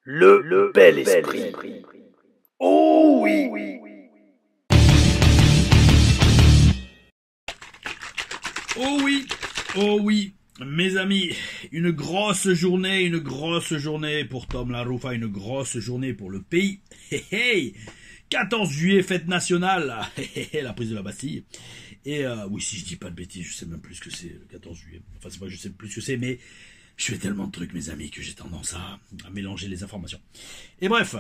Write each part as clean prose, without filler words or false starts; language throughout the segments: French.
Le bel esprit. Oh oui. Oh oui, oh oui, mes amis, une grosse journée pour Tom Laroufa, une grosse journée pour le pays. Hey, hey, 14 juillet, fête nationale, la prise de la Bastille. Et oui, si je dis pas de bêtises, je sais même plus ce que c'est le 14 juillet. Enfin, c'est pas que je sais plus ce que c'est, mais je fais tellement de trucs, mes amis, que j'ai tendance à mélanger les informations. Et bref,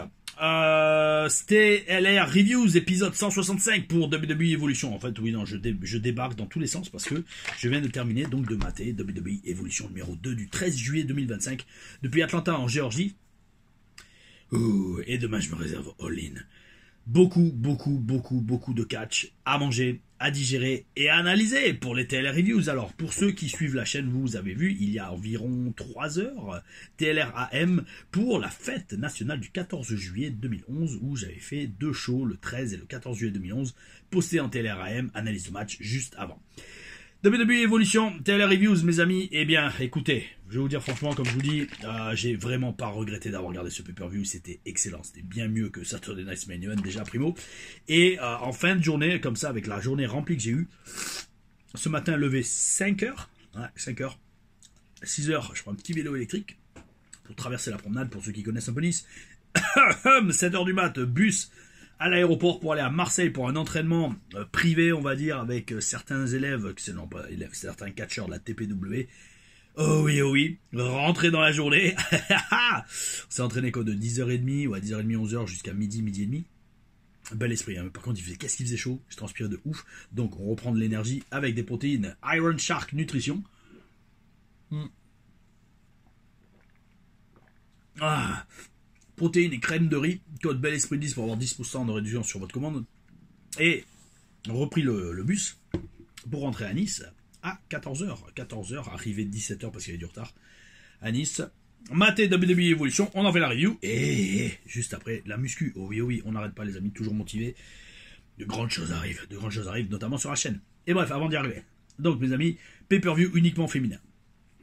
c'était LR Reviews, épisode 165 pour WWE Evolution. En fait, oui, non, je débarque dans tous les sens parce que je viens de terminer donc de mater WWE Evolution numéro 2 du 13 juillet 2025 depuis Atlanta en Géorgie. Ouh, et demain, je me réserve all-in. Beaucoup de catch à manger, à digérer et à analyser pour les TLR Reviews. Alors, pour ceux qui suivent la chaîne, vous avez vu, il y a environ 3 heures, TLR AM pour la fête nationale du 14 juillet 2011, où j'avais fait 2 shows, le 13 et le 14 juillet 2011, postés en TLR AM, analyse de match juste avant. WWE Evolution, TLR Reviews, mes amis, eh bien, écoutez, je vais vous dire franchement, comme je vous dis, j'ai vraiment pas regretté d'avoir regardé ce pay-per-view, c'était excellent, c'était bien mieux que Saturday Night Main Event, déjà primo, et en fin de journée, comme ça, avec la journée remplie que j'ai eue, ce matin, levé 5h, 5h, 6h, je prends un petit vélo électrique, pour traverser la promenade, pour ceux qui connaissent un peu Nice, 7h du mat, bus, à l'aéroport pour aller à Marseille pour un entraînement privé, on va dire, avec certains élèves, non pas élèves, certains catcheurs de la TPW. Oh oui, rentrer dans la journée. On s'est entraîné quoi de 10h30 ou à 10h30, 11h jusqu'à midi et demi. Bel esprit, hein. Par contre, qu'est-ce qu'il faisait chaud, je transpirais de ouf. Donc on reprend de l'énergie avec des protéines Iron Shark Nutrition. Protéines et crème de riz, code Bel Esprit 10 pour avoir 10% de réduction sur votre commande. Et repris le bus pour rentrer à Nice à 14h. 14h, arrivé 17h parce qu'il y avait du retard à Nice. Maté WWE Evolution, on en fait la review. Et juste après, la muscu. Oh oui, on n'arrête pas les amis, toujours motivés. De grandes choses arrivent, notamment sur la chaîne. Et bref, avant d'y arriver. Donc mes amis, pay-per-view uniquement féminin.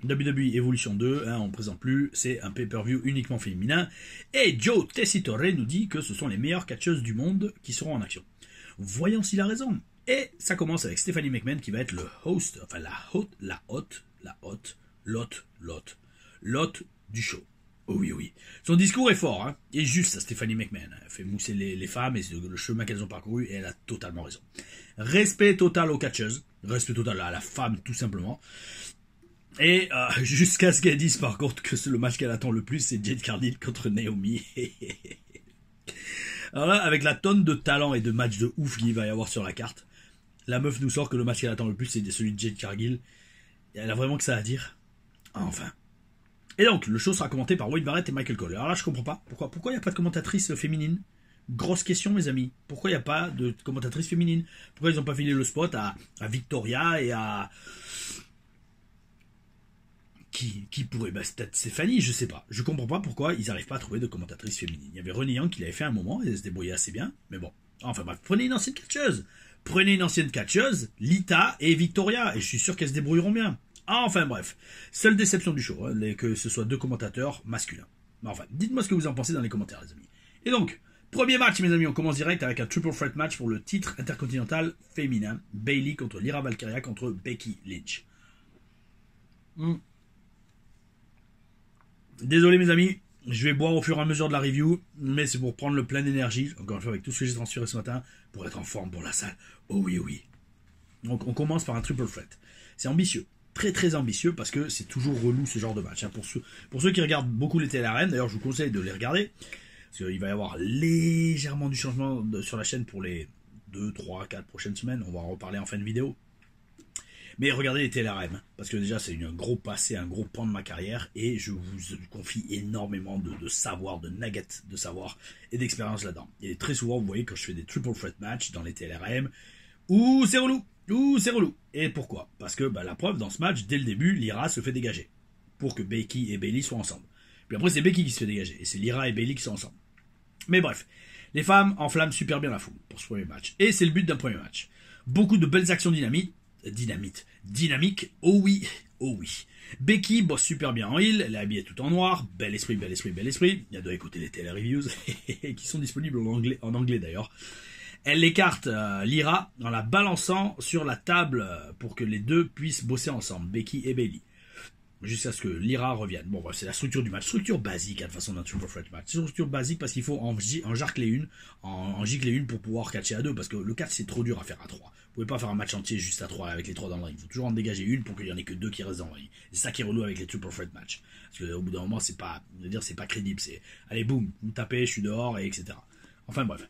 WWE Evolution 2, on ne présente plus, c'est un pay-per-view uniquement féminin. Et Joe Tessitore nous dit que ce sont les meilleures catcheuses du monde qui seront en action. Voyons s'il a raison. Et ça commence avec Stephanie McMahon qui va être le host, enfin l'hôte du show. Oh oui. Son discours est fort, et juste à Stephanie McMahon. Elle fait mousser les femmes et le chemin qu'elles ont parcouru et elle a totalement raison. Respect total aux catcheuses, respect total à la femme tout simplement. Et jusqu'à ce qu'elle dise par contre que le match qu'elle attend le plus, c'est Jade Cargill contre Naomi. Alors là, avec la tonne de talent et de matchs de ouf qu'il va y avoir sur la carte, la meuf nous sort que le match qu'elle attend le plus, c'est celui de Jade Cargill. Et elle a vraiment que ça à dire. Enfin. Et donc, le show sera commenté par Wade Barrett et Michael Cole. Alors là, je comprends pas. Pourquoi il n'y a pas de commentatrice féminine? Grosse question, mes amis. Pourquoi il n'y a pas de commentatrice féminine? Pourquoi ils n'ont pas filé le spot à Victoria et à... Qui pourrait, c'est peut-être Stéphanie, je sais pas. Je comprends pas pourquoi ils n'arrivent pas à trouver de commentatrice féminine. Il y avait Renee Young qui l'avait fait un moment, et elle se débrouillait assez bien, mais bon. Enfin bref, prenez une ancienne catcheuse, Lita et Victoria, et je suis sûr qu'elles se débrouilleront bien. Enfin bref, seule déception du show, que ce soit 2 commentateurs masculins. Mais enfin, dites-moi ce que vous en pensez dans les commentaires, les amis. Et donc, premier match, mes amis, on commence direct avec un triple threat match pour le titre intercontinental féminin. Bayley contre Lyra Valkyria contre Becky Lynch. Désolé mes amis, je vais boire au fur et à mesure de la review, mais c'est pour prendre le plein d'énergie, encore une fois avec tout ce que j'ai transféré ce matin, pour être en forme pour la salle. Oh oui. Donc on commence par un triple threat. C'est ambitieux, très ambitieux, parce que c'est toujours relou ce genre de match. Pour ceux qui regardent beaucoup les TLRM, d'ailleurs je vous conseille de les regarder, parce qu'il va y avoir légèrement du changement sur la chaîne pour les 2, 3, 4 prochaines semaines, on va en reparler en fin de vidéo. Mais regardez les TLRM, parce que déjà c'est un gros passé, un gros pan de ma carrière, et je vous confie énormément de savoir, de nuggets de savoir et d'expérience là-dedans. Et très souvent, vous voyez, quand je fais des triple threat match dans les TLRM, c'est relou. Et pourquoi? Parce que la preuve, dans ce match, dès le début, Lyra se fait dégager, pour que Becky et Bayley soient ensemble. Puis après, c'est Becky qui se fait dégager, et c'est Lyra et Bayley qui sont ensemble. Mais bref, les femmes enflamment super bien la foule pour ce premier match, et c'est le but d'un premier match. Beaucoup de belles actions dynamiques, oh oui, Oh oui. Becky bosse super bien en heel, elle est habillée tout en noir, bel esprit, bel esprit, bel esprit. Il y a de écouter les télé-reviews, qui sont disponibles en anglais d'ailleurs. Elle écarte Lyra en la balançant sur la table pour que les deux puissent bosser ensemble, Becky et Bayley. Jusqu'à ce que Lyra revienne. Bon, c'est la structure du match. Structure basique, de façon d'un Triple Threat match. Structure basique parce qu'il faut en gicler une pour pouvoir catcher à deux. Parce que le catch, c'est trop dur à faire à 3. Vous pouvez pas faire un match entier juste à 3 avec les 3 dans le ring. Il faut toujours en dégager une pour qu'il y en ait que 2 qui restent dans le ring. C'est ça qui est relou avec les Triple Threat match. Parce qu'au bout d'un moment, c'est pas crédible. C'est, allez, boum, vous me tapez, je suis dehors, et etc. Enfin, bref.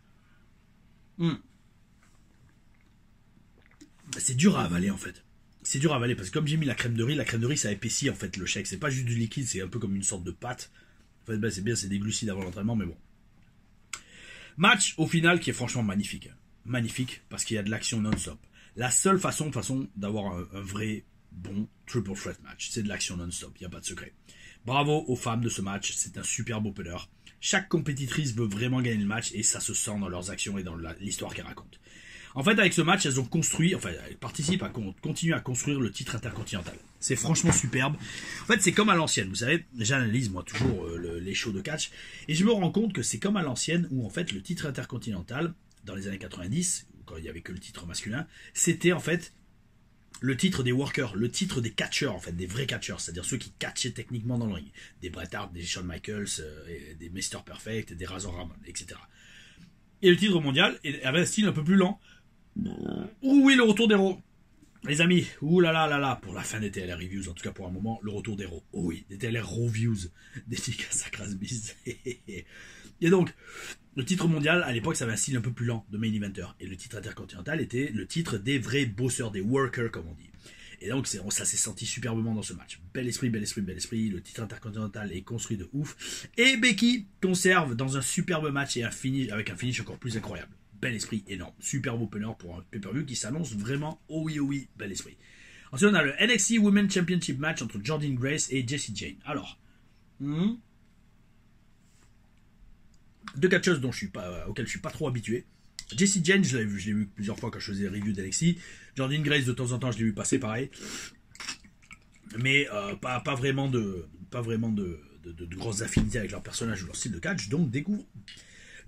C'est dur à avaler, en fait. C'est dur à avaler parce que comme j'ai mis la crème de riz ça épaissit en fait le shake. C'est pas juste du liquide, c'est un peu comme une sorte de pâte. En fait, c'est bien, c'est des glucides avant l'entraînement, mais bon. Match au final qui est franchement magnifique. Magnifique parce qu'il y a de l'action non-stop. La seule façon d'avoir un vrai bon triple threat match, c'est de l'action non-stop, il n'y a pas de secret. Bravo aux femmes de ce match, c'est un super opener. Chaque compétitrice veut vraiment gagner le match et ça se sent dans leurs actions et dans l'histoire qu'elles racontent. En fait, avec ce match, elles participent à continuer à construire le titre intercontinental. C'est franchement superbe. En fait, c'est comme à l'ancienne. Vous savez, j'analyse moi toujours les shows de catch et je me rends compte que c'est comme à l'ancienne où en fait le titre intercontinental dans les années 90, quand il y avait que le titre masculin, c'était en fait le titre des workers, le titre des catcheurs en fait, des vrais catcheurs, c'est-à-dire ceux qui catchaient techniquement dans le ring, des Bret Hart, des Shawn Michaels, des Mr. Perfect, des Razor Ramon, etc. Et le titre mondial avait un style un peu plus lent. Ouh oui, le retour d'Hero. Les amis, ouh là là là là, pour la fin des TLR Reviews, en tout cas pour un moment, le retour d'Hero. Oh oui, des TLR Reviews, dédicaces à Crasbiz. Et donc, le titre mondial, à l'époque, ça avait un style un peu plus lent de main eventer. Et le titre intercontinental était le titre des vrais bosseurs, des workers, comme on dit. Et donc, ça s'est senti superbement dans ce match. Bel esprit, bel esprit, bel esprit. Le titre intercontinental est construit de ouf. Et Becky conserve dans un superbe match et avec un finish encore plus incroyable. Bel esprit, énorme. Superbe opener pour un pay-per-view qui s'annonce vraiment, oh oui, bel esprit. Ensuite, on a le NXT Women's Championship match entre Jordynne Grace et Jessie Jane. Alors, deux catcheuses auxquelles je suis pas trop habitué. Jessie Jane, je l'ai vu plusieurs fois quand je faisais des reviews d'NXT. Jordynne Grace, de temps en temps, je l'ai vu passer pareil. Mais pas vraiment de grosses affinités avec leur personnage ou leur style de catch, donc découvrons.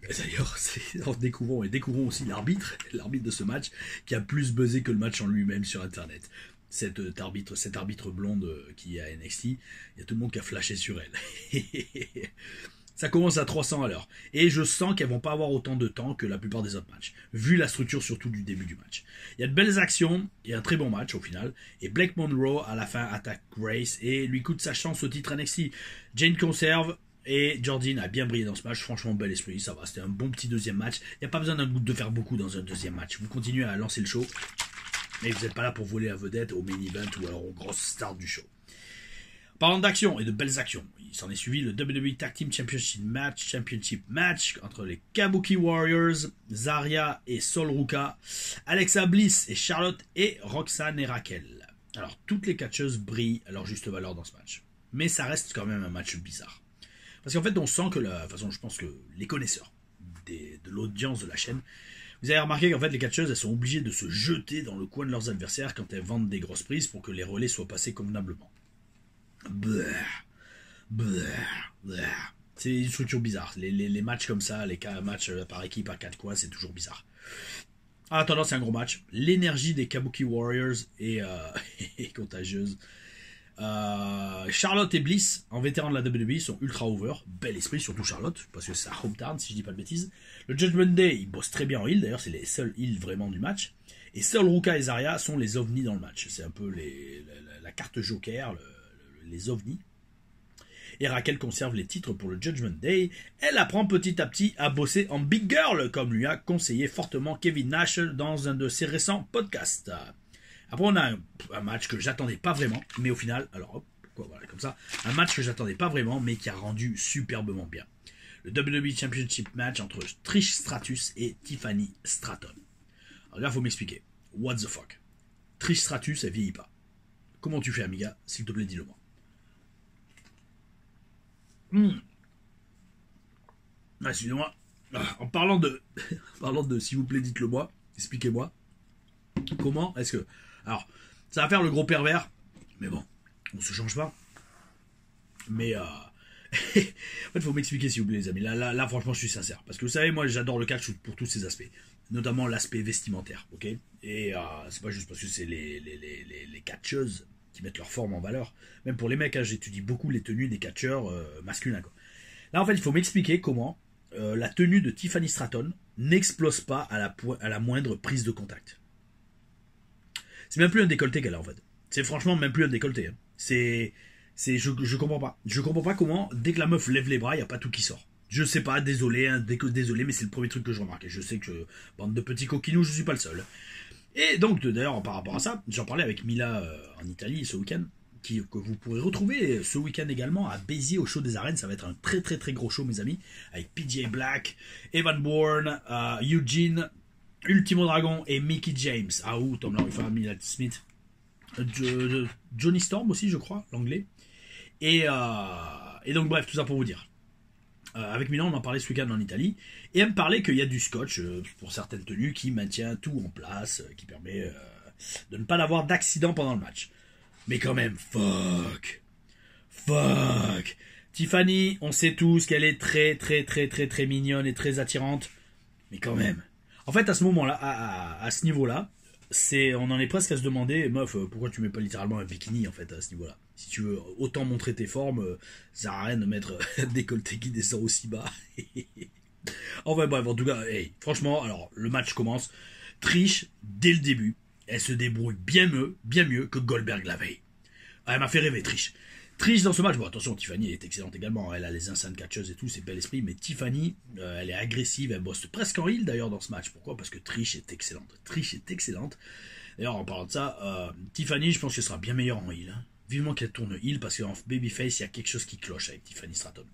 D'ailleurs, découvrons aussi l'arbitre de ce match, qui a plus buzzé que le match en lui-même sur Internet. Cette arbitre blonde qui est à NXT, il y a tout le monde qui a flashé sur elle. Ça commence à 300 à l'heure. Et je sens qu'elles vont pas avoir autant de temps que la plupart des autres matchs, vu la structure surtout du début du match. Il y a de belles actions, et un très bon match au final, et Blake Monroe à la fin attaque Grace et lui coûte sa chance au titre NXT. Jane conserve, et Jordynne a bien brillé dans ce match, franchement bel esprit, ça va, c'était un bon petit deuxième match. Il n'y a pas besoin de faire beaucoup dans un deuxième match, vous continuez à lancer le show, mais vous n'êtes pas là pour voler la vedette au main event ou alors aux grosses stars du show. Parlant d'action et de belles actions, il s'en est suivi le WWE Tag Team Championship match entre les Kabuki Warriors, Zarya et Sol Ruka, Alexa Bliss et Charlotte et Roxanne et Raquel. Alors, toutes les catcheuses brillent à leur juste valeur dans ce match, mais ça reste quand même un match bizarre. Parce qu'en fait, on sent que je pense que les connaisseurs de l'audience de la chaîne, vous avez remarqué qu'en fait, les catcheuses, elles sont obligées de se jeter dans le coin de leurs adversaires quand elles vendent des grosses prises pour que les relais soient passés convenablement. C'est une structure bizarre. Les matchs comme ça, les matchs par équipe à 4 coins, c'est toujours bizarre. En attendant, c'est un gros match. L'énergie des Kabuki Warriors est contagieuse. Charlotte et Bliss, en vétéran de la WWE, sont ultra over. Bel esprit, surtout Charlotte, parce que c'est sa hometown, si je dis pas de bêtises. Le Judgment Day, ils bossent très bien en heel, d'ailleurs, c'est les seuls heels vraiment du match. Et Sol Ruka et Zarya sont les ovnis dans le match. C'est un peu la carte joker, les ovnis. Et Raquel conserve les titres pour le Judgment Day. Elle apprend petit à petit à bosser en big girl, comme lui a conseillé fortement Kevin Nash dans un de ses récents podcasts. Après, on a un match que j'attendais pas vraiment, mais au final, alors hop, voilà, comme ça, un match que j'attendais pas vraiment, mais qui a rendu superbement bien. Le WWE Championship match entre Trish Stratus et Tiffany Stratton. Alors là, il faut m'expliquer. What the fuck? Trish Stratus, elle vieillit pas. Comment tu fais, amiga? S'il te plaît, dis-le-moi. Ah, excusez-moi. En parlant de s'il vous plaît, dites-le-moi, expliquez-moi. Comment est-ce que... Alors, ça va faire le gros pervers, mais bon, On se change pas. Mais en fait, il faut m'expliquer s'il vous plaît les amis. Là, franchement, je suis sincère. Parce que vous savez, moi, j'adore le catch pour tous ses aspects. Notamment l'aspect vestimentaire, ok. Et c'est pas juste parce que c'est les catcheuses qui mettent leur forme en valeur. Même pour les mecs, hein, j'étudie beaucoup les tenues des catcheurs masculins, quoi. Là, en fait, il faut m'expliquer comment la tenue de Tiffany Stratton n'explose pas à la moindre prise de contact. C'est même plus un décolleté qu'elle a, en fait. C'est franchement même plus un décolleté. Hein. Je comprends pas. Je comprends pas comment, dès que la meuf lève les bras, il n'y a pas tout qui sort. Je sais pas, désolé, hein, désolé, mais c'est le premier truc que je remarque. Et je sais que, bande de petits coquinous, je suis pas le seul. Et donc, d'ailleurs, par rapport à ça, j'en parlais avec Mila en Italie ce week-end, que vous pourrez retrouver ce week-end également à Béziers au show des arènes. Ça va être un très très très gros show, mes amis, avec PJ Black, Evan Bourne, Eugene, Ultimo Dragon et Mickey James. Ah ou Tom Larufa, Mila Smith, Johnny Storm aussi, je crois, l'anglais. Et donc bref, tout ça pour vous dire. Avec Milan, on en parlait ce week-end en Italie, et elle me parlait qu'il y a du scotch pour certaines tenues qui maintient tout en place, qui permet de ne pas avoir d'accident pendant le match. Mais quand même, fuck. Tiffany, on sait tous qu'elle est très très très très très mignonne et très attirante, mais quand même. En fait, à ce moment-là, à ce niveau-là, on en est presque à se demander, meuf, pourquoi tu mets pas littéralement un bikini en fait à ce niveau-là. Si tu veux autant montrer tes formes, ça sert à rien de mettre un décolleté qui descend aussi bas. Enfin bref, en tout cas, hey, franchement, alors le match commence. Trish, dès le début, elle se débrouille bien mieux que Goldberg la veille. Ah, elle m'a fait rêver, Trish. Trish dans ce match, bon attention, Tiffany est excellente également, elle a les instantes catcheuses et tout, c'est bel esprit, mais Tiffany, elle est agressive, elle bosse presque en heel d'ailleurs dans ce match. Pourquoi? Parce que Trish est excellente. D'ailleurs, en parlant de ça, Tiffany, je pense qu'elle sera bien meilleure en heel. Hein. Vivement qu'elle tourne heel, parce qu'en babyface, il y a quelque chose qui cloche avec Tiffany Stratton.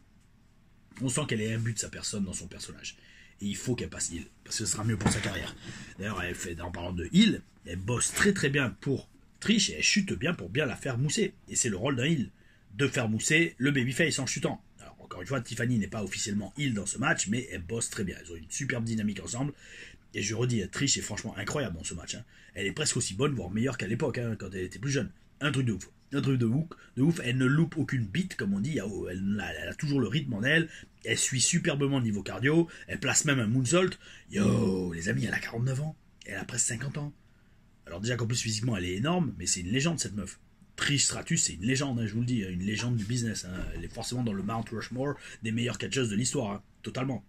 On sent qu'elle est imbue de sa personne dans son personnage. Et il faut qu'elle passe heel, parce que ce sera mieux pour sa carrière. D'ailleurs, en parlant de heel, elle bosse très très bien pour Trish, et elle chute bien pour bien la faire mousser. Et c'est le rôle d'un heel, de faire mousser le babyface en chutant. Alors, encore une fois, Tiffany n'est pas officiellement heel dans ce match, mais elle bosse très bien. Elles ont une superbe dynamique ensemble. Et je redis, Trish est franchement incroyable dans ce match. Hein. Elle est presque aussi bonne, voire meilleure qu'à l'époque, hein, quand elle était plus jeune. Un truc de ouf. Elle ne loupe aucune beat, comme on dit. Elle a toujours le rythme en elle. Elle suit superbement le niveau cardio. Elle place même un moonsault. Yo, les amis, elle a 49 ans. Elle a presque 50 ans. Alors déjà qu'en plus physiquement, elle est énorme, mais c'est une légende cette meuf. Trish Stratus, c'est une légende, hein, je vous le dis, une légende du business. Hein. Elle est forcément dans le Mount Rushmore des meilleures catcheuses de l'histoire, hein, totalement.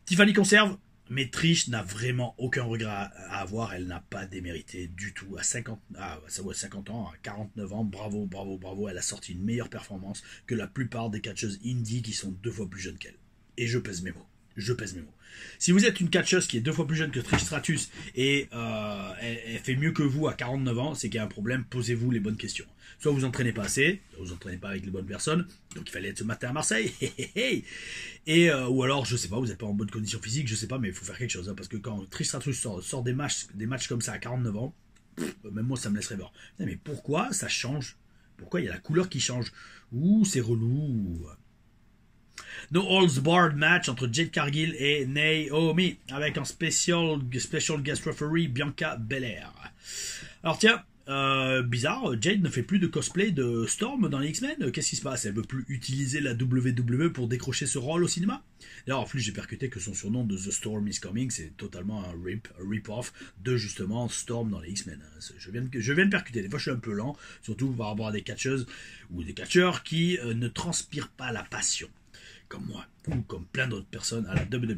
Tiffany conserve, mais Trish n'a vraiment aucun regret à avoir. Elle n'a pas démérité du tout. À 50 ans, à 49 ans, bravo. Elle a sorti une meilleure performance que la plupart des catcheuses indie qui sont 2 fois plus jeunes qu'elle. Et je pèse mes mots. Si vous êtes une catcheuse qui est 2 fois plus jeune que Trish Stratus et elle fait mieux que vous à 49 ans, c'est qu'il y a un problème, posez-vous les bonnes questions. Soit vous entraînez pas assez, soit vous entraînez pas avec les bonnes personnes, donc il fallait être ce matin à Marseille, et ou alors je sais pas, vous n'êtes pas en bonne condition physique, je sais pas, mais il faut faire quelque chose, hein, parce que quand Trish Stratus sort des matchs comme ça à 49 ans, même moi ça me laisserait voir. Mais pourquoi ça change? Pourquoi il y a la couleur qui change? Ouh, c'est relou. No Holds Barred match entre Jade Cargill et Naomi avec un special guest referee Bianca Belair. Alors tiens, bizarre, Jade ne fait plus de cosplay de Storm dans les X-Men. Qu'est-ce qui se passe? Elle veut plus utiliser la WWE pour décrocher ce rôle au cinéma? D'ailleurs, en plus, j'ai percuté que son surnom de The Storm is Coming, c'est totalement un rip-off de justement Storm dans les X-Men. Je viens de percuter. Des fois, je suis un peu lent, surtout par rapport à des catcheuses ou des catcheurs qui ne transpirent pas la passion. Comme moi, ou comme plein d'autres personnes à la WWE.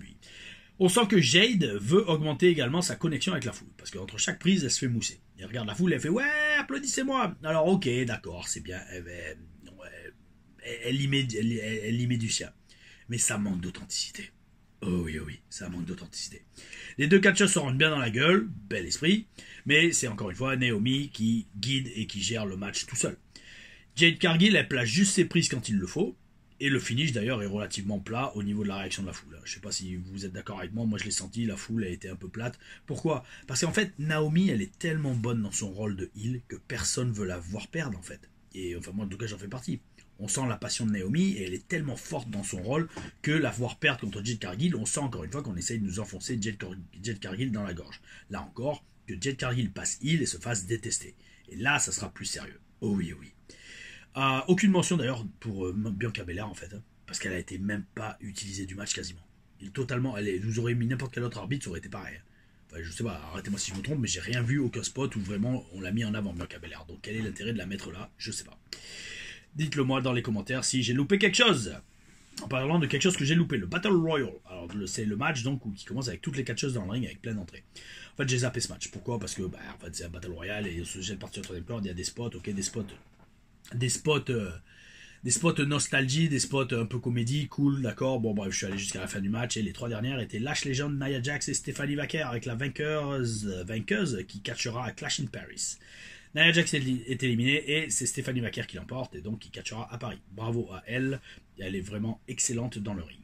On sent que Jade veut augmenter également sa connexion avec la foule, parce qu'entre chaque prise, elle se fait mousser. Elle regarde la foule, elle fait « Ouais, applaudissez-moi !» Alors ok, d'accord, c'est bien, elle y met du sien. Mais ça manque d'authenticité. Oh oui, ça manque d'authenticité. Les 2 catcheuses se rendent bien dans la gueule, bel esprit, mais c'est encore une fois Naomi qui guide et qui gère le match tout seul. Jade Cargill, elle place juste ses prises quand il le faut, et le finish d'ailleurs est relativement plat au niveau de la réaction de la foule. Je ne sais pas si vous êtes d'accord avec moi, moi je l'ai senti, la foule a été un peu plate. Pourquoi? Parce qu'en fait, Naomi, elle est tellement bonne dans son rôle de heel que personne ne veut la voir perdre en fait. Et enfin moi en tout cas j'en fais partie. On sent la passion de Naomi et elle est tellement forte dans son rôle que la voir perdre contre Jade Cargill, on sent encore une fois qu'on essaye de nous enfoncer Jade Cargill dans la gorge. Là encore, que Jade Cargill passe heel et se fasse détester. Et là, ça sera plus sérieux. Oh oui, oh oui. Aucune mention d'ailleurs pour Bianca Belair en fait, hein, parce qu'elle a été même pas utilisée du match quasiment. Totalement, vous aurez mis n'importe quel autre arbitre, ça aurait été pareil. Enfin, je sais pas, arrêtez-moi si je me trompe, mais j'ai rien vu, aucun spot où vraiment on l'a mis en avant Bianca Belair. Donc quel est l'intérêt de la mettre là? Je sais pas. Dites-le moi dans les commentaires si j'ai loupé quelque chose. En parlant de quelque chose que j'ai loupé, le Battle Royal. Alors c'est le match donc qui commence avec toutes les catcheuses dans le ring avec plein d'entrées. En fait j'ai zappé ce match. Pourquoi? Parce que en fait, c'est un Battle Royal et ce jet de partie au troisième corde, il y a des spots, ok, des spots nostalgie, des spots un peu comédie, cool, d'accord. Bon bref, je suis allé jusqu'à la fin du match et les 3 dernières étaient Lash Legend, Nia Jax et Stephanie Vaquer avec la vainqueuse qui catchera à Clash in Paris. Nia Jax est éliminée et c'est Stephanie Vaquer qui l'emporte et donc qui catchera à Paris. Bravo à elle, elle est vraiment excellente dans le ring.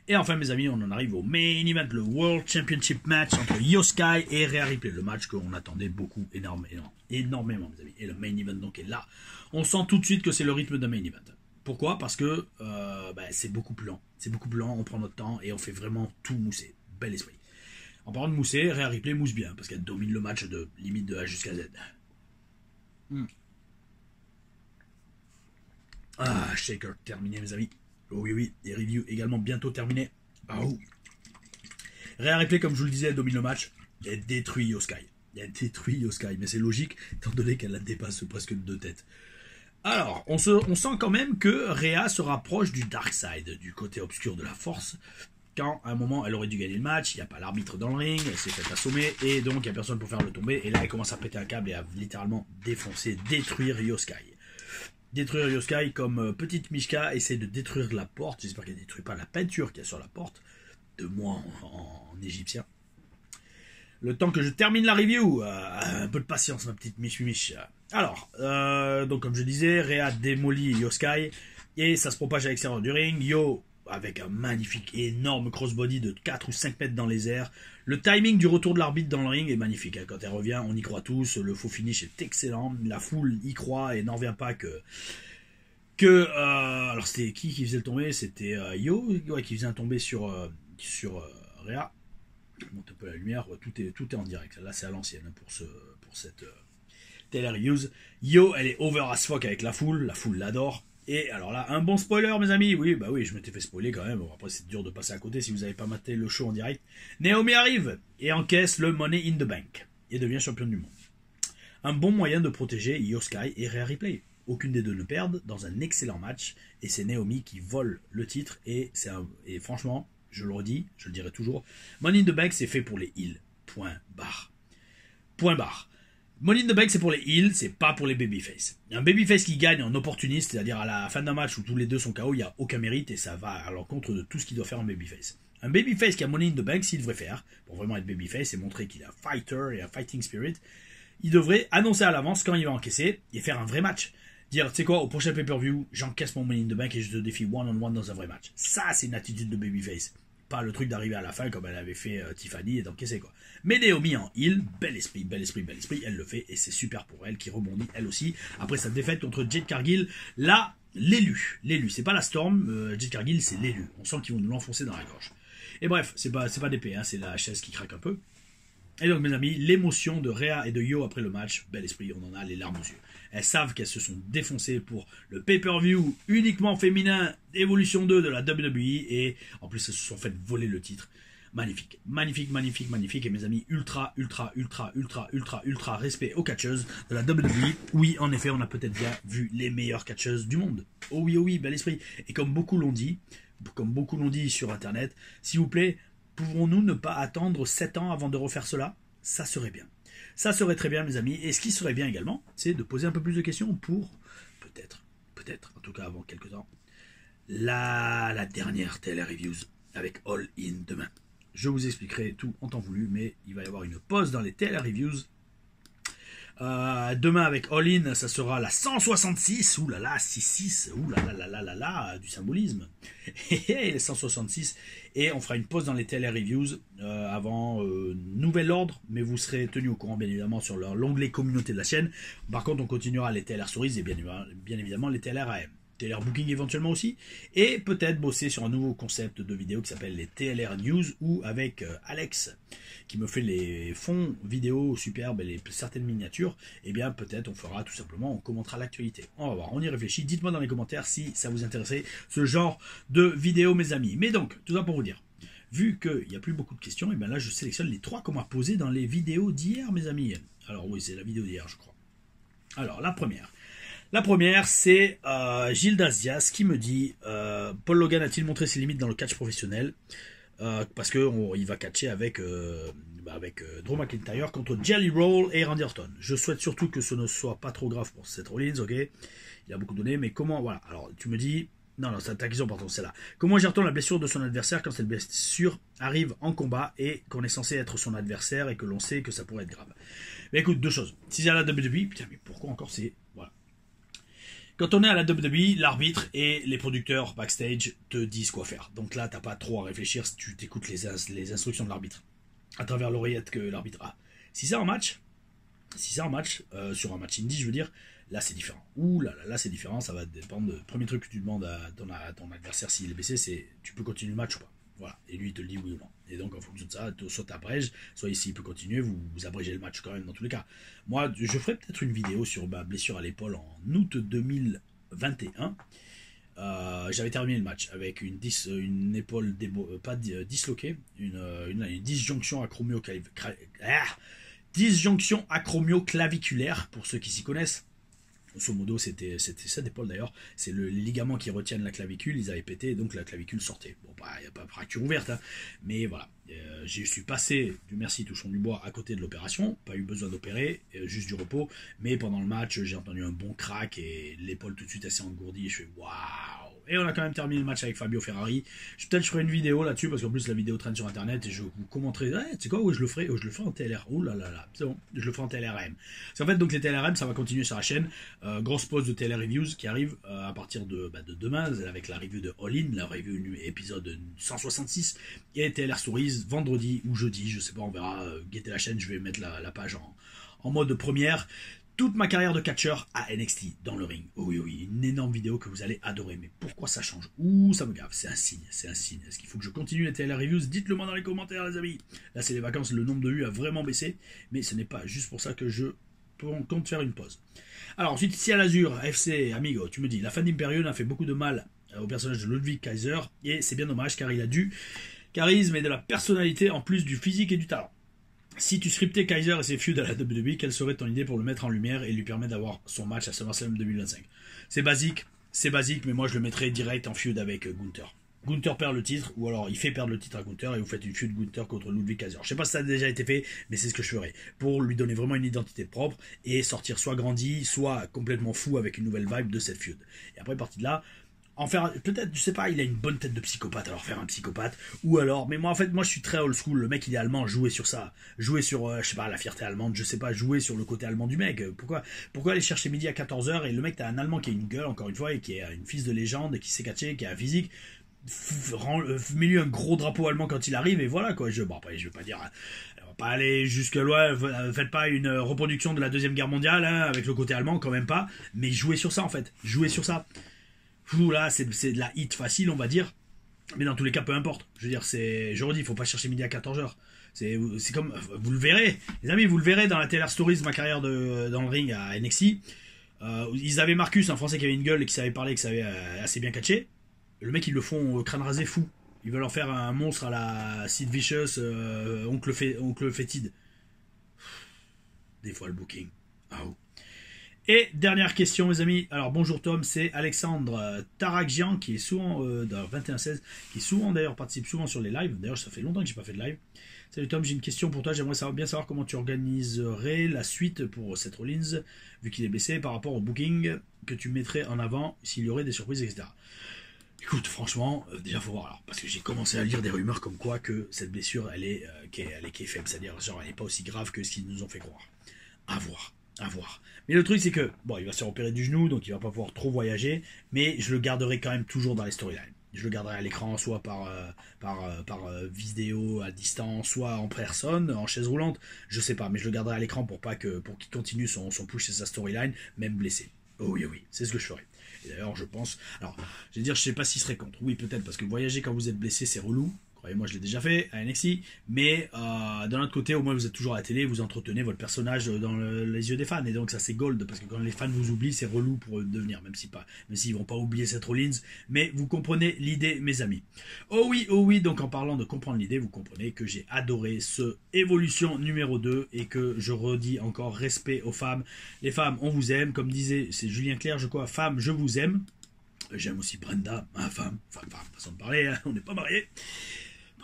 Et enfin mes amis, on en arrive au main event, le World Championship match entre Io Sky et Rhea Ripley, le match qu'on attendait beaucoup, énormément mes amis. Et le main event donc est là. On sent tout de suite que c'est le rythme d'un main event. Pourquoi? Parce que c'est beaucoup plus lent. C'est beaucoup plus lent, on prend notre temps et on fait vraiment tout mousser. Bel esprit. En parlant de mousser, Rhea Ripley mousse bien parce qu'elle domine le match de limite de A jusqu'à Z. Shaker terminé mes amis. Oh oui oui, et review également bientôt terminé. Oh. Rhea Ripley comme je vous le disais, elle domine le match. Elle détruit Io Sky. Mais c'est logique étant donné qu'elle la dépasse presque de 2 têtes. Alors, on sent quand même que Rhea se rapproche du dark side, du côté obscur de la force. Quand à un moment elle aurait dû gagner le match, il n'y a pas l'arbitre dans le ring, elle s'est fait assommer et donc il n'y a personne pour faire le tomber. Et là elle commence à péter un câble et à littéralement détruire Io Sky. Détruire Io Sky comme petite Mishka essaie de détruire la porte. J'espère qu'elle ne détruit pas la peinture qu'il y a sur la porte. De moi en égyptien. Le temps que je termine la review, un peu de patience ma petite Mich. Alors, donc comme je disais, Rhea démolit Io Sky et ça se propage à l'extérieur du ring. Io avec un magnifique énorme crossbody de 4 ou 5 mètres dans les airs. Le timing du retour de l'arbitre dans le ring est magnifique. Quand elle revient, on y croit tous. Le faux finish est excellent. La foule y croit et n'en revient pas alors c'était qui faisait le tomber? C'était Io qui faisait un tomber sur Rhea. Je monte un peu la lumière. Tout est en direct. Là c'est à l'ancienne pour cette télé-reviews. Io elle est over as fuck avec la foule l'adore. Et alors là, un bon spoiler, mes amis. Oui, je m'étais fait spoiler quand même. Bon, après, c'est dur de passer à côté si vous n'avez pas maté le show en direct. Naomi arrive et encaisse le Money in the Bank et devient championne du monde. Un bon moyen de protéger Io Sky et Rhea Ripley. Aucune des deux ne perdent dans un excellent match. Et c'est Naomi qui vole le titre. Et franchement, je le redis, je le dirai toujours, Money in the Bank, c'est fait pour les heels. Point barre. Money in the Bank, c'est pour les heels, c'est pas pour les babyface. Un babyface qui gagne en opportuniste, c'est-à-dire à la fin d'un match où tous les deux sont KO, il n'y a aucun mérite et ça va à l'encontre de tout ce qu'il doit faire en babyface. Un babyface qui a Money in the Bank, s'il devrait faire, pour vraiment être babyface et montrer qu'il est un fighter et un fighting spirit, il devrait annoncer à l'avance quand il va encaisser et faire un vrai match. Dire, tu sais quoi, au prochain pay-per-view, j'encaisse mon Money in the Bank et je te défie one-on-one dans un vrai match. Ça, c'est une attitude de babyface. Pas le truc d'arriver à la fin comme elle avait fait Tiffany et d'encaisser quoi. Mais Naomi en heel, bel esprit, elle le fait et c'est super pour elle qui rebondit elle aussi. Après sa défaite contre Jade Cargill, là, l'élu, c'est pas la Storm, Jade Cargill c'est l'élu. On sent qu'ils vont nous l'enfoncer dans la gorge. Et bref, c'est pas d'épée, hein, c'est la chaise qui craque un peu. Et donc mes amis, l'émotion de Rhea et de Io après le match, bel esprit, on en a les larmes aux yeux. Elles savent qu'elles se sont défoncées pour le pay-per-view uniquement féminin Evolution 2 de la WWE et en plus elles se sont fait voler le titre. Magnifique. Et mes amis, ultra respect aux catcheuses de la WWE. Oui, en effet, on a peut-être bien vu les meilleures catcheuses du monde. Oh oui, bel esprit. Et comme beaucoup l'ont dit sur internet, s'il vous plaît, pouvons-nous ne pas attendre 7 ans avant de refaire cela? Ça serait bien. Ça serait très bien, mes amis. Et ce qui serait bien également, c'est de poser un peu plus de questions pour, peut-être, en tout cas avant quelques temps, la dernière télé-reviews avec All In demain. Je vous expliquerai tout en temps voulu, mais il va y avoir une pause dans les télé-reviews. Demain avec All In, ça sera la 166, oulala, 66, oulala, du symbolisme. Les 166, et on fera une pause dans les télé-reviews avant nouvel ordre, mais vous serez tenus au courant bien évidemment sur l'onglet communauté de la chaîne. Par contre, on continuera les TLR Stories et bien évidemment les TLR AM. TLR Booking éventuellement aussi, et peut-être bosser sur un nouveau concept de vidéo qui s'appelle les TLR News, ou avec Alex, qui me fait les fonds vidéo superbes et certaines miniatures, et bien peut-être on fera tout simplement, on commentera l'actualité. On va voir, on y réfléchit, dites-moi dans les commentaires si ça vous intéressait ce genre de vidéo mes amis. Mais donc, tout ça pour vous dire, vu qu'il n'y a plus beaucoup de questions, et bien là je sélectionne les 3 qu'on m'a posées dans les vidéos d'hier mes amis. Alors oui, c'est la vidéo d'hier je crois. Alors la première. La première, c'est Gilles Dazias qui me dit Paul Logan a-t-il montré ses limites dans le catch professionnel parce qu'il va catcher avec Drew McIntyre contre Jelly Roll et Randy Orton. Je souhaite surtout que ce ne soit pas trop grave pour Seth Rollins, ok. Il a beaucoup donné, mais comment, voilà. Alors, tu me dis, non, ta question, pardon, c'est là. Comment gère-t-on la blessure de son adversaire quand cette blessure arrive en combat et qu'on est censé être son adversaire et que l'on sait que ça pourrait être grave? Mais écoute, 2 choses. Si c'est à la WWE, putain, mais pourquoi encore c'est... Voilà. Quand on est à la WWE, l'arbitre et les producteurs backstage te disent quoi faire. Donc là, t'as pas trop à réfléchir si tu t'écoutes les instructions de l'arbitre à travers l'oreillette que l'arbitre a. Si c'est un match, sur un match indie, je veux dire, là c'est différent. Ouh là c'est différent, ça va dépendre. Le premier truc que tu demandes à ton adversaire s'il est blessé, c'est tu peux continuer le match ou pas. Voilà. Et lui il te le dit oui ou non. Et donc en fonction de ça, soit t'abrèges, soit s'il peut continuer, vous abrégez le match quand même dans tous les cas. Moi, je ferai peut-être une vidéo sur ma blessure à l'épaule en août 2021. J'avais terminé le match avec une épaule disloquée, une disjonction acromio-claviculaire pour ceux qui s'y connaissent. Grosso modo, c'était cette épaule d'ailleurs. C'est les ligaments qui retiennent la clavicule. Ils avaient pété, et donc la clavicule sortait. Bon, bah, il n'y a pas de fracture ouverte, hein, mais voilà. Je suis passé, du merci, touchons du bois, à côté de l'opération. Pas eu besoin d'opérer, juste du repos. Mais pendant le match, j'ai entendu un bon crack et l'épaule tout de suite assez engourdie. Et je fais waouh! Et on a quand même terminé le match avec Fabio Ferrari. Peut-être je ferai une vidéo là-dessus parce qu'en plus la vidéo traîne sur internet et je vous commenterai. Tu sais quoi, je le ferai en TLR. Oh là là là, c'est bon, je le ferai en TLRM. Parce qu'en fait, donc les TLRM, ça va continuer sur la chaîne. Grosse pause de TLR Reviews qui arrive à partir de demain avec la review de All In, la review épisode 166 et TLR Stories vendredi ou jeudi, je sais pas, on verra. Guettez la chaîne, je vais mettre la page en mode première. Toute ma carrière de catcheur à NXT dans le ring. Oh oui, une énorme vidéo que vous allez adorer. Mais pourquoi ça change? Ouh, ça me gave. C'est un signe. Est-ce qu'il faut que je continue les TLR Reviews? Dites-le moi dans les commentaires, les amis. Là, c'est les vacances, le nombre de vues a vraiment baissé. Mais ce n'est pas juste pour ça que je compte faire une pause. Alors, ensuite, si à l'Azur, FC, amigo, tu me dis, la fin d'Imperium a fait beaucoup de mal au personnage de Ludwig Kaiser. Et c'est bien dommage car il a du charisme et de la personnalité en plus du physique et du talent. Si tu scriptais Kaiser et ses feuds à la WWE, quelle serait ton idée pour le mettre en lumière et lui permettre d'avoir son match à SummerSlam 2025? C'est basique, mais moi je le mettrais direct en feud avec Gunther. Gunther perd le titre, ou alors il fait perdre le titre à Gunther et vous faites une feud Gunther contre Ludwig Kaiser. Je sais pas si ça a déjà été fait, mais c'est ce que je ferais. Pour lui donner vraiment une identité propre et sortir soit grandi, soit complètement fou avec une nouvelle vibe de cette feud. Et après, partie de là, en faire, peut-être, je sais pas, il a une bonne tête de psychopathe, alors faire un psychopathe, ou alors, mais moi je suis très old school, le mec il est allemand, jouer sur ça, jouer sur, je sais pas, la fierté allemande, je sais pas, jouer sur le côté allemand du mec, pourquoi aller chercher midi à 14h et le mec t'as un allemand qui a une gueule, encore une fois, et qui est une fils de légende, et qui sait catcher, qui a un physique, mets-lui un gros drapeau allemand quand il arrive, et voilà quoi, bon après je vais pas dire... On va pas aller jusque loin, faites pas une reproduction de la Deuxième Guerre mondiale, hein, avec le côté allemand, quand même pas, mais jouer sur ça en fait, jouer sur ça. Là, c'est de la hit facile, on va dire. Mais dans tous les cas, peu importe. Je veux dire, je redis, il faut pas chercher midi à 14h. C'est comme, vous le verrez, les amis, vous le verrez dans la TLR Stories, ma carrière dans le ring à NXT. Ils avaient Marcus, un Français qui avait une gueule et qui savait parler, qui savait assez bien catcher. Le mec, ils le font crâne rasé fou. Ils veulent en faire un monstre à la Sid Vicious, oncle fétide. Des fois, le booking. Ah oh. Et dernière question, mes amis. Alors, bonjour Tom, c'est Alexandre Tarakjian qui est souvent dans 2116, qui souvent d'ailleurs participe souvent sur les lives. D'ailleurs, ça fait longtemps que j'ai pas fait de live. Salut Tom, j'ai une question pour toi. J'aimerais bien savoir comment tu organiserais la suite pour Seth Rollins, vu qu'il est blessé, par rapport au booking que tu mettrais en avant, s'il y aurait des surprises, etc. Écoute, franchement, déjà faut voir alors, parce que j'ai commencé à lire des rumeurs comme quoi que cette blessure, elle est faible, c'est-à-dire genre elle n'est pas aussi grave que ce qu'ils nous ont fait croire. À voir. Mais le truc c'est que, bon, il va se faire opérer du genou, donc il va pas pouvoir trop voyager, mais je le garderai quand même toujours dans les storylines. Je le garderai à l'écran, soit par vidéo à distance, soit en personne, en chaise roulante, je sais pas, mais je le garderai à l'écran pour qu'il continue son push et sa storyline, même blessé. Oh oui, c'est ce que je ferai. Et d'ailleurs, je pense... Alors, je vais dire, je sais pas s'il serait contre. Oui, peut-être, parce que voyager quand vous êtes blessé, c'est relou. Croyez-moi, je l'ai déjà fait à NXT. Mais d'un autre côté, au moins, vous êtes toujours à la télé, vous entretenez votre personnage dans les yeux des fans. Et donc, ça, c'est gold. Parce que quand les fans vous oublient, c'est relou pour eux de devenir. Même s'ils vont pas oublier Seth Rollins. Mais vous comprenez l'idée, mes amis. Oh oui. Donc, en parlant de comprendre l'idée, vous comprenez que j'ai adoré ce Evolution numéro 2. Et que je redis encore respect aux femmes. Les femmes, on vous aime. Comme disait, c'est Julien Clerc, je crois. Femmes, je vous aime. J'aime aussi Brenda, ma femme. Façon de parler, hein, on n'est pas mariés.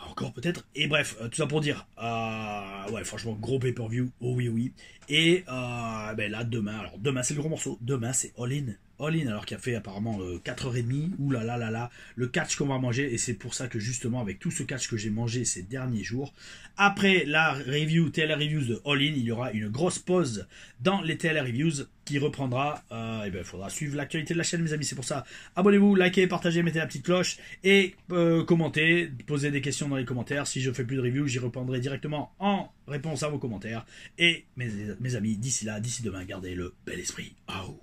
Encore peut-être. Et bref, tout ça pour dire, ouais, franchement, gros pay-per-view, oh oui. Et ben là, demain c'est le gros morceau. Demain, c'est All In. All In, alors qu'il a fait apparemment 4h30. Ouh là là, le catch qu'on va manger. Et c'est pour ça que justement, avec tout ce catch que j'ai mangé ces derniers jours, après la review, TLR Reviews de All In, il y aura une grosse pause dans les TLR Reviews qui reprendra. Et ben, il faudra suivre l'actualité de la chaîne, mes amis. C'est pour ça, abonnez-vous, likez, partagez, mettez la petite cloche et commentez, posez des questions dans les commentaires. Si je fais plus de review, j'y répondrai directement en réponse à vos commentaires. Et mes amis, d'ici demain, gardez le bel esprit. Au